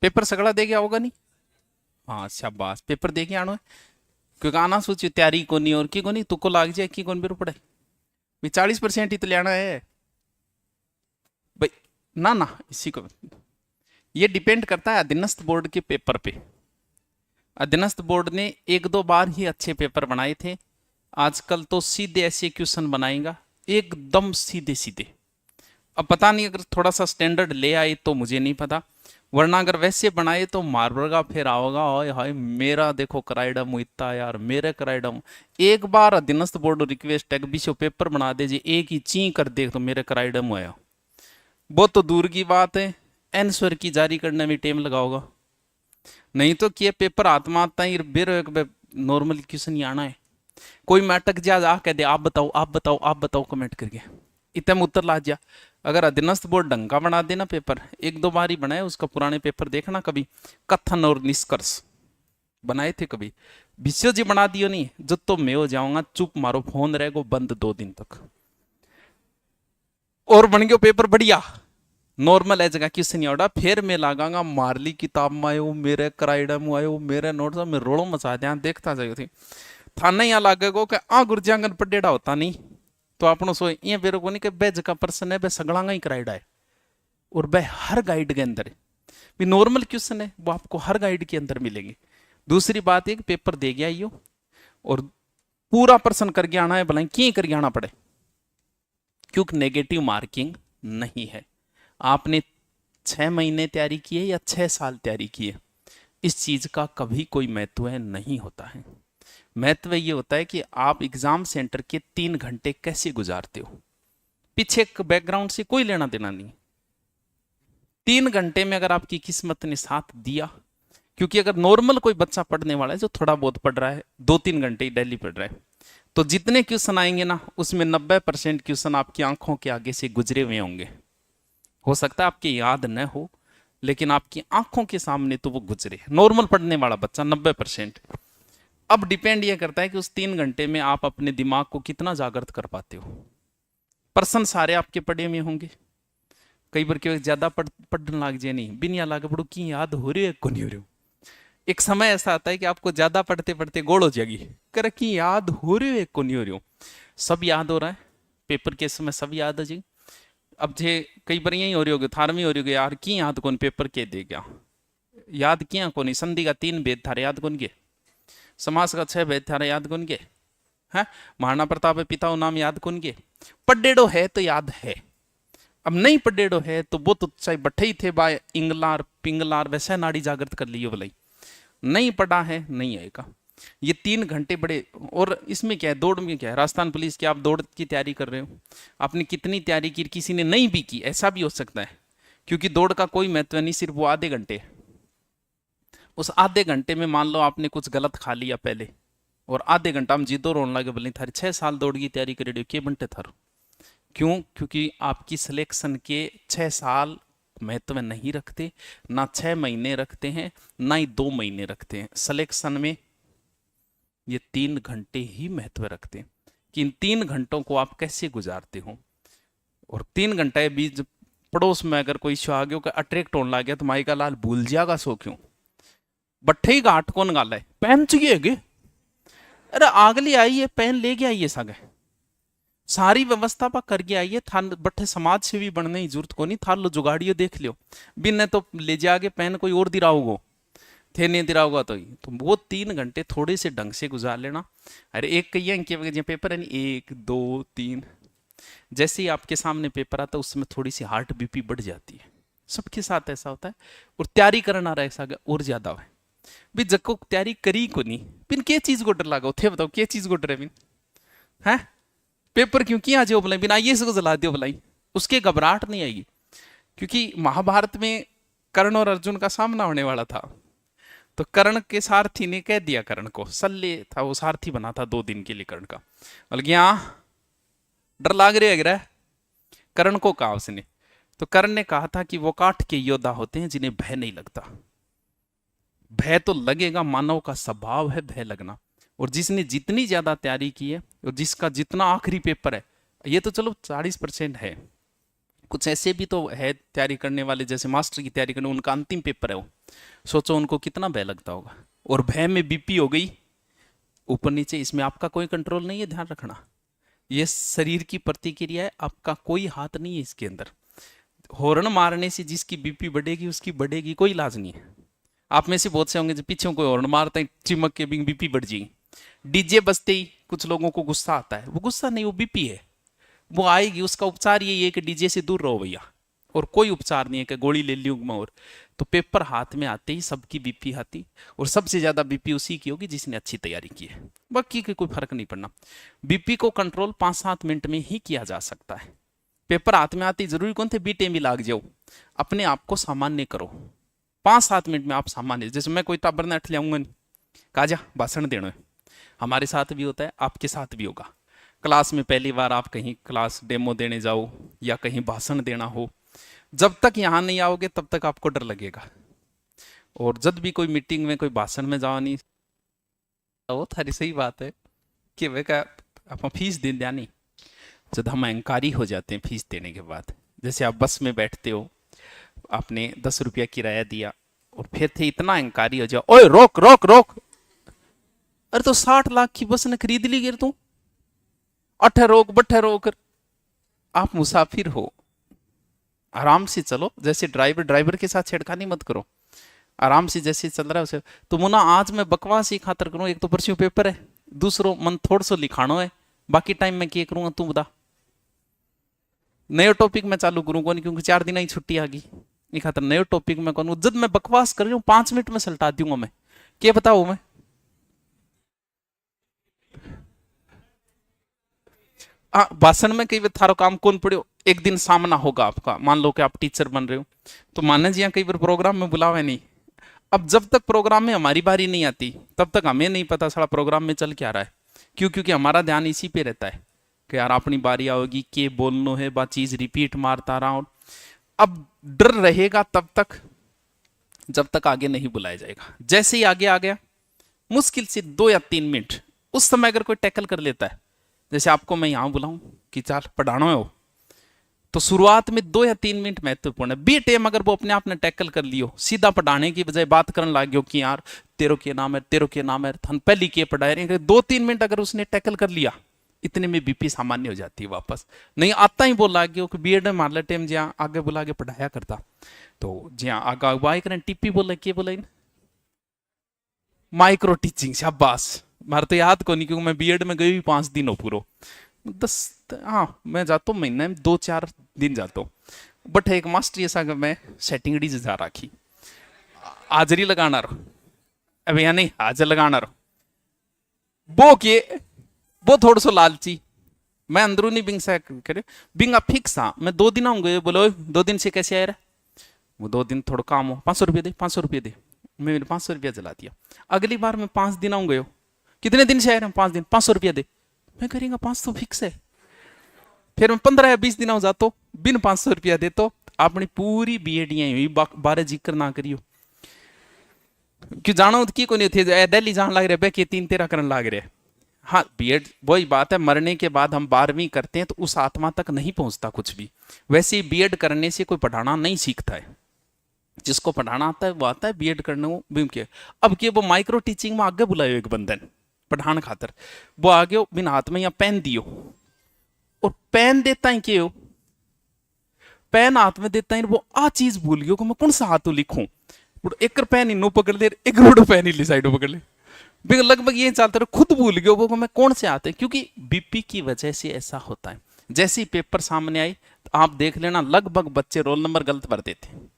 Paper सगड़ा दे गया होगा नहीं? हाँ शाबाश, पेपर दे के आनो है। क्योंकि आना सोचियो तैयारी को नहीं और की को नहीं तुक्को लाग जाए की कौन बेरो पड़े भाई, 40% ही तो लेना है भाई। ना ना, इसी को ये डिपेंड करता है अधीनस्थ बोर्ड के पेपर पे। अधीनस्थ बोर्ड ने एक दो बार ही अच्छे पेपर बनाए थे, आजकल तो सीधे ऐसे क्वेश्चन बनाएगा, एकदम सीधे सीधे। अब पता नहीं अगर थोड़ा सा स्टैंडर्ड ले आए तो मुझे नहीं पता, वरना अगर वैसे बनाए तो मारबर्गा फिर आओगा हाय हाय मेरा देखो कराइडम इतना यार, मेरे कराइडम। एक बार अधीनस्थ बोर्ड रिक्वेस्ट है कि विषय पेपर बना दे जी, एक ही ची कर दे तो मेरे कराइडम आया। वो तो दूर की बात है, आंसर की जारी करने में टाइम लगाओगा। नहीं तो क्या पेपर आत्माता ही बेरो एक नॉर्मल क्वेश्चन ही आना है। कोई मैटक जा आ कह दे आप बताओ आप बताओ आप बताओ कमेंट करके, इतने में उत्तर ला जा। अगर अधीनस्थ बोर्ड ढंग का बना देना पेपर, एक दो बार ही बनाए, उसका पुराने पेपर देखना कभी, कथन और निष्कर्ष बनाए थे कभी। विषय जी बना दियो नहीं जो तो मैं हो जाऊंगा चुप, मारो फोन रहेगा बंद 2 दिन तक। और बन गयो पेपर बढ़िया, नॉर्मल है जगह क्वेश्चन नहीं आउटा, फिर मैं लगांगा मारली किताब में आयो मेरे कराइडा में आयो मेरे नोट में रोड़ो मचा दिया देखता जाइयो थी। थाने यहाँ लागेगो कि आ गुरजांगन पडेड़ा होता नहीं तो आपनो सो ये बेरो को नहीं कि बे जगह पर्सन है बे सगड़ांगा ही कराइडा है। और वह हर गाइड के अंदर है, भी नॉर्मल क्वेश्चन है वो आपको हर गाइड के अंदर मिलेंगे। दूसरी बात है कि पेपर दे गया यो और पूरा प्रश्न करके आना है, भला क्यों करके आना पड़े, क्योंकि नेगेटिव मार्किंग नहीं है। आपने 6 महीने तैयारी की है या 6 साल तैयारी की है, इस चीज का कभी कोई महत्व नहीं होता है। महत्व ये होता है कि आप एग्जाम सेंटर के 3 घंटे कैसे गुजारते हो, पीछे बैकग्राउंड से कोई लेना देना नहीं। 3 घंटे में अगर आपकी किस्मत ने साथ दिया, क्योंकि अगर नॉर्मल कोई बच्चा पढ़ने वाला है जो थोड़ा बहुत पढ़ रहा है 2-3 घंटे ही डेली पढ़ रहा है, तो जितने क्वेश्चन आएंगे ना उसमें 90% क्वेश्चन आपकी आंखों के आगे से गुजरे हुए होंगे। हो सकता है आपके याद न हो, लेकिन आपकी आंखों के सामने तो वो गुजरे। नॉर्मल पढ़ने वाला बच्चा 90%। अब डिपेंड ये करता है कि उस 3 घंटे में आप अपने दिमाग को कितना जागृत कर पाते हो। प्रश्न सारे आपके पढ़े में होंगे, कई बार क्यों ज्यादा पढ़ने लग जाए नहीं बिना लागे पढ़ो की याद हो रही है को नहीं हो रही हो। एक समय ऐसा आता है कि आपको ज्यादा पढ़ते पढ़ते गोड़ हो जाएगी, कर की याद हो रही है को नहीं हो रही हो। सब याद हो रहा है, पेपर के समय सब याद हो जाएगी। अब जे कई बार यही हो रही होगी, थार में हो रही होगी यार की याद कौन पेपर के दे गया, याद किया कौन, संधि का 3 भेद थारे याद कौन के, समास का 6 भेद थारे याद कौन के है, महाराणा प्रताप पिता नाम याद कौन के। पढ़ेड़ो है तो याद है, अब नहीं पढ़ेड़ो है तो वो तो चाहे बट्ठे ही थे बाय इंगलार पिंगलार वैसे नाड़ी जागृत कर लियो भलाई, नहीं पढ़ा है नहीं आएगा। ये 3 घंटे बड़े, और इसमें क्या है दौड़ में क्या है, राजस्थान पुलिस की आप दौड़ की तैयारी कर रहे हो, आपने कितनी तैयारी की, किसी ने नहीं भी की ऐसा भी हो सकता है, क्योंकि दौड़ का कोई महत्व नहीं, सिर्फ वो आधे घंटे। उस आधे घंटे में मान लो आपने कुछ गलत खा लिया पहले, और आधे घंटा हम जीतो रोन लगे बोले थारी 6 साल दौड़ की तैयारी करें के बनते थारो। क्यों? क्योंकि आपकी सिलेक्शन के 6 साल महत्व नहीं रखते, ना 6 महीने रखते हैं ना ही 2 महीने रखते हैं। सिलेक्शन में ये 3 घंटे ही महत्व रखते हैं कि इन 3 घंटों को आप कैसे गुजारते हो। और 3 घंटे बीच पड़ोस में अगर कोई इश्यू आ गया अट्रैक्ट होने लग गया तो माई का लाल भूल जाएगा सो क्यों, बट्ठे ही घाट कौन गाला है पहन चाहिए, अरे आगली आई है पहन ले गया ये सगे सारी व्यवस्था पा कर गया ये थान बट्ठे समाज सेवी बनने की जरूरत को नहीं, थार लो जुगाड़ियो देख लियो बिन तो ले जाके पहन कोई और दिराओगो थे नहीं दिराओगा तो वो 3 घंटे थोड़े से ढंग से गुजार लेना। अरे एक कहिए इनके पेपर है नहीं 1 2 3, जैसे ही आपके सामने पेपर आता है उसमें थोड़ी सी हार्ट बीपी बढ़ जाती है, सबके साथ ऐसा होता है। और तैयारी करना रहा ऐसा और ज्यादा है भी जको तैयारी करी को नहीं बिन के चीज को डर लगा थे बताओ के चीज को डर है बिन है, पेपर क्यों किया जो भलाई बिना ये को जला दियो भलाई, उसके घबराहट नहीं आएगी। क्योंकि महाभारत में कर्ण और अर्जुन का सामना होने वाला था, तो कर्ण के सारथी ने कह दिया, कर्ण को सल्ले था वो सारथी बना था 2 दिन के लिए कर्ण का, बोल हाँ डर लाग रहे है कर्ण को कहा उसने, तो कर्ण ने कहा था कि वो काठ के योद्धा होते हैं जिन्हें भय नहीं लगता। भय तो लगेगा, मानव का स्वभाव है भय लगना। और जिसने जितनी ज्यादा तैयारी की है और जिसका जितना आखिरी पेपर है, ये तो चलो 40% है, कुछ ऐसे भी तो है तैयारी करने वाले, जैसे मास्टर की तैयारी करने, उनका अंतिम पेपर है वो, सोचो उनको कितना भय लगता होगा। और भय में बीपी हो गई ऊपर नीचे, इसमें आपका कोई कंट्रोल नहीं है, ध्यान रखना। ये शरीर की प्रतिक्रिया है, आपका कोई हाथ नहीं है इसके अंदर। हॉर्न मारने से जिसकी बीपी बढ़ेगी उसकी बढ़ेगी, कोई इलाज नहीं है। आप में से बहुत से होंगे जो पीछे कोई हॉर्न मारते हैं, चिमक के बीपी बढ़ जाएगी। डीजे बजते ही कुछ लोगों को गुस्सा आता है, वो गुस्सा नहीं, वो बीपी है, वो आएगी। उसका उपचार यही है कि डीजे से दूर रहो भैया, और कोई उपचार नहीं है कि गोली ले ली मैं। और तो पेपर हाथ में आते ही सबकी बीपी आती, और सबसे ज्यादा बीपी उसी की होगी जिसने अच्छी तैयारी की है, बाकी की कोई फर्क नहीं पड़ना। बीपी को कंट्रोल 5-7 मिनट में ही किया जा सकता है। पेपर हाथ में आती जरूरी कौन थे बीटे में लाग जाओ, अपने आप को सामान्य करो। 5-7 मिनट में आप सामान्य, जैसे मैं कोई ताबर ने अठ लियाऊंगा नहीं, कहा जा भाषण देना है, हमारे साथ भी होता है, आपके साथ भी होगा। क्लास में पहली बार आप कहीं क्लास डेमो देने जाओ या कहीं भाषण देना हो, जब तक यहां नहीं आओगे तब तक आपको डर लगेगा। और जब भी कोई मीटिंग में कोई भाषण में जाओ नहीं, वो थारी सही बात है कि वे का आप फीस दे दिया नहीं, जब हम अहंकारी हो जाते हैं फीस देने के बाद। जैसे आप बस में बैठते हो, आपने 10 रुपया किराया दिया और फिर थे इतना अहंकारी हो जाओ, ओए रोक रोक रोक, अरे तो 60 लाख की बस ने खरीद ली गिर तू, अठे रोक बठे रोक। आप मुसाफिर हो, आराम से चलो, जैसे ड्राइवर के साथ छेड़खानी मत करो, आराम से जैसे चल रहा है उसे। तो मुना आज मैं बकवास ही खातर करूं, एक तो परस्यू पेपर है, दूसरो मन थोड़ा सो लिखाणो है, बाकी टाइम में क्या करूंगा तू बता। नयो टॉपिक में चालू करूंगा नहीं, क्योंकि 4 दिन ही छुट्टी आ गई, ये खातर नयो टॉपिक में करूँ। जब मैं बकवास कर रही हूँ 5 मिनट में सलटा दूंगा मैं, क्या बताऊ मैं। भाषण में कई बार थारो काम कौन पड़ो, एक दिन सामना होगा आपका, मान लो कि आप टीचर बन रहे हो, तो माने जी कई बार प्रोग्राम में बुलावे नहीं। अब जब तक प्रोग्राम में हमारी बारी नहीं आती तब तक हमें नहीं पता सारा प्रोग्राम में चल क्या रहा है। क्यों? क्योंकि हमारा ध्यान इसी पे रहता है कि यार अपनी बारी आओगी, के बोलनो है, बात चीज रिपीट मारता रहा हूं। अब डर रहेगा तब तक जब तक आगे नहीं बुलाया जाएगा। जैसे ही आगे आ गया, मुश्किल से 2 या 3 मिनट, उस समय अगर कोई टैकल कर लेता है, जैसे आपको मैं यहां बुलाऊं कि चाल पढ़ाना है हो, तो शुरुआत में 2 या 3 मिनट महत्वपूर्ण है। बी टेम अगर वो अपने आप ने टैकल कर लियो, सीधा पढ़ाने की बजाय बात करने लग गयो कि यार तेरो के नाम है, तेरो के नाम है, थन पहली के पढ़ाए रहे, 2-3 मिनट अगर उसने टैकल कर लिया, इतने में बीपी सामान्य हो जाती है वापस। नहीं आता ही बोला गयो कि बीएड में मारला टेम जहां आगे बुला के पढ़ाया करता, तो जहां आगे अगवाई करें टिप्पी बोले, के बोले माइक्रो टीचिंग, शाबाश। मारे तो याद को नहीं, क्योंकि मैं बीएड में गई 5 दिन हो पूरा 10, हाँ मैं जाता हूँ महीने में 2-4 दिन जाता हूँ। बट एक मास्टर ऐसा कि मैं सेटिंग डी जा रखी, हाजरी लगाना रहो, अब यहाँ नहीं हाजर लगाना रहो, वो के वो थोड़ा सा लालची, मैं अंदरूनी बिंग से करे बिंग फिक्स हाँ, मैं 2 दिन आऊंगे, बोलो 2 दिन से कैसे आया रहा, वो 2 दिन थोड़ा काम हो, 500 रुपये दे, 500 रुपये दे, मैं 500 रुपया जला दिया। अगली बार मैं 5 दिन आऊंगे, कितने दिन से आए रहे 5 दिन, 500 रुपया दे, मैं करेंगे 500 फिक्स है। फिर मैं 15 या 20 दिन जातो, बिन 500 रुपया दे, तो अपनी पूरी बीएडियां हुई, बारे जिक्र ना करियो। क्यों जानो की को नहीं थे, दिल्ली जान लग रहे बैके 3-13 करने लग रहे। हाँ बीएड वही बात है, मरने के बाद हम 12वीं करते हैं तो उस आत्मा तक नहीं पहुंचता कुछ भी। वैसे ही बीएड करने से कोई पढ़ाना नहीं सीखता है, जिसको पढ़ाना आता है वो आता है, बीएड करने वो भी के। अब के वो माइक्रो टीचिंग में आगे बुलायो एक बंदन पढ़ाने खातर, वो आगे बिन हाथ में या पेन दियो, और पेन देता है के पेन हाथ में देता है, वो आ चीज भूल गयो कि मैं कौन सा हाथों लिखूं, एक पेन इन पकड़ ले, एक रोड पेन ही साइड पकड़ ले, लगभग ये चलता रहे, खुद भूल गयो वो मैं कौन से आते हैं। क्योंकि बीपी की वजह से ऐसा होता है। जैसे ही पेपर सामने आई तो आप देख लेना लगभग बच्चे रोल नंबर गलत भर देते हैं।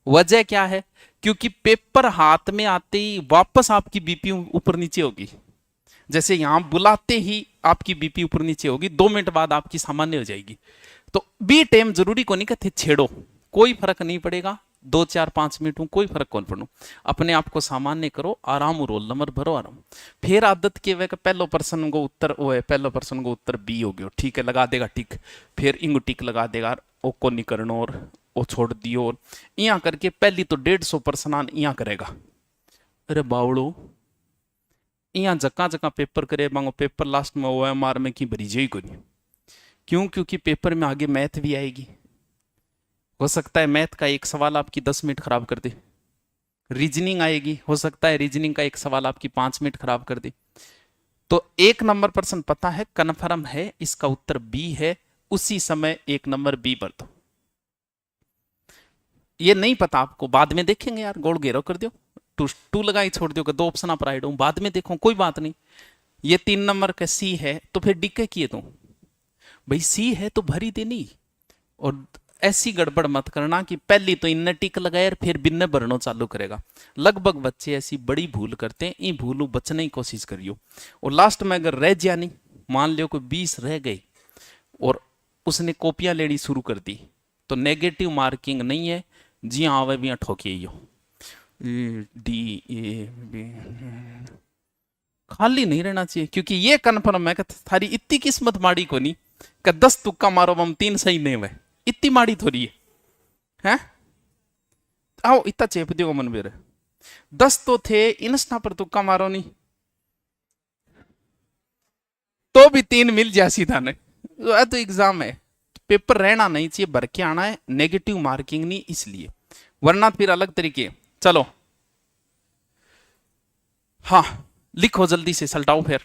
वजह क्या है? क्योंकि पेपर हाथ में आते ही वापस आपकी बीपी ऊपर नीचे होगी। जैसे यहां बुलाते ही आपकी बीपी ऊपर नीचे होगी, 2 मिनट बाद आपकी सामान्य हो जाएगी। तो बी टाइम जरूरी को नहीं कहते छेड़ो, कोई फर्क नहीं पड़ेगा, 2-4-5 मिनट में कोई फर्क कौन पड़ो, अपने आप को सामान्य करो, आराम रोल नंबर भरो आराम। फिर आदत के वे पहलो पर्सन को उत्तर वो है, पहलो पर्सन को उत्तर बी हो गयो, ठीक है लगा देगा टिक, फिर इंग टिक लगा देगा, ओ को नहीं करनो और वो छोड़ दियो, और यहाँ करके पहली तो 150% यहाँ करेगा। अरे बावड़ो यहाँ जका जका पेपर करे मांगो, पेपर लास्ट में ओ एम आर में की भरी जाई को नहीं। क्यों? क्योंकि पेपर में आगे मैथ भी आएगी, हो सकता है मैथ का एक सवाल आपकी 10 मिनट खराब कर दे। रीजनिंग आएगी, हो सकता है रीजनिंग का एक सवाल आपकी 5 मिनट खराब कर दे। तो 1 नंबर प्रश्न पता है, कन्फर्म है, इसका उत्तर बी है, उसी समय 1 नंबर बी पर दो। ये नहीं पता आपको, बाद में देखेंगे यार, गोल घेरो कर दो, टू लगाई छोड़ दो, 2 ऑप्शन आप राइट हो, बाद में देखो, कोई बात नहीं। ये 3 नंबर का सी है तो फिर डिके किए तुम, भाई सी है तो भरी देनी। और ऐसी गड़बड़ मत करना कि पहली तो इनने टिक लगाए और फिर बिन्ने भरनो चालू करेगा। लगभग बच्चे ऐसी बड़ी भूल करते हैं, इन भूलों बचने की कोशिश करियो। और लास्ट में अगर रह जानी, मान लियो कोई 20 रह गई और उसने कॉपियां लेनी शुरू कर दी, तो नेगेटिव मार्किंग नहीं है, जी हाँ आवे भी ठोकी डी ए बी, खाली नहीं रहना चाहिए, क्योंकि ये कन्फर्म है कि थारी इतनी किस्मत माड़ी को नहीं कि 10 तुक्का मारो हम 3 सही नहीं हुए, इतनी माड़ी थोड़ी है। आओ इतना चेप दियो मन मेरे, 10 तो थे, इंस्टा पर तुक्का मारो नहीं तो भी 3 मिल जाए सीधा ने। तो एग्जाम है, पेपर रहना नहीं चाहिए, भर के आना है, नेगेटिव मार्किंग नहीं इसलिए, वरना फिर अलग तरीके। चलो हाँ लिखो जल्दी से, सलटाओ फिर।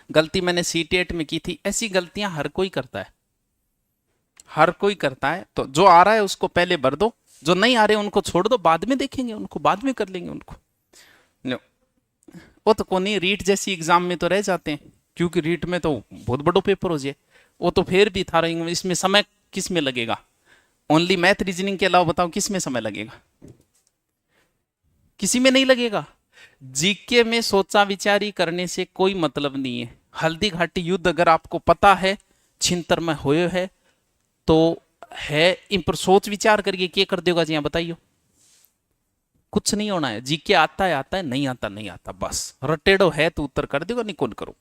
गलती मैंने सीटेट में की थी, ऐसी गलतियां हर कोई करता है, हर कोई करता है। तो जो आ रहा है उसको पहले भर दो, जो नहीं आ रहे उनको छोड़ दो, बाद में देखेंगे उनको, बाद में कर लेंगे उनको। लो, वो तो कोई नहीं, रीट जैसी एग्जाम में तो रह जाते हैं, क्योंकि रीट में तो बहुत बड़ो पेपर हो जाए, वो तो फिर भी था, इसमें समय किस में लगेगा, ओनली मैथ रीजनिंग के अलावा बताओ किस में समय लगेगा, किसी में नहीं लगेगा। जीके में सोचा विचारी करने से कोई मतलब नहीं है। हल्दी घाटी युद्ध अगर आपको पता है छिंतर में होए है तो है, इन पर सोच विचार करके क्या कर देगा जी, बताइयो। कुछ नहीं होना है, जीके आता है, नहीं आता नहीं आता, बस रटेड़ो है तो उत्तर कर देगा, नहीं कौन करो।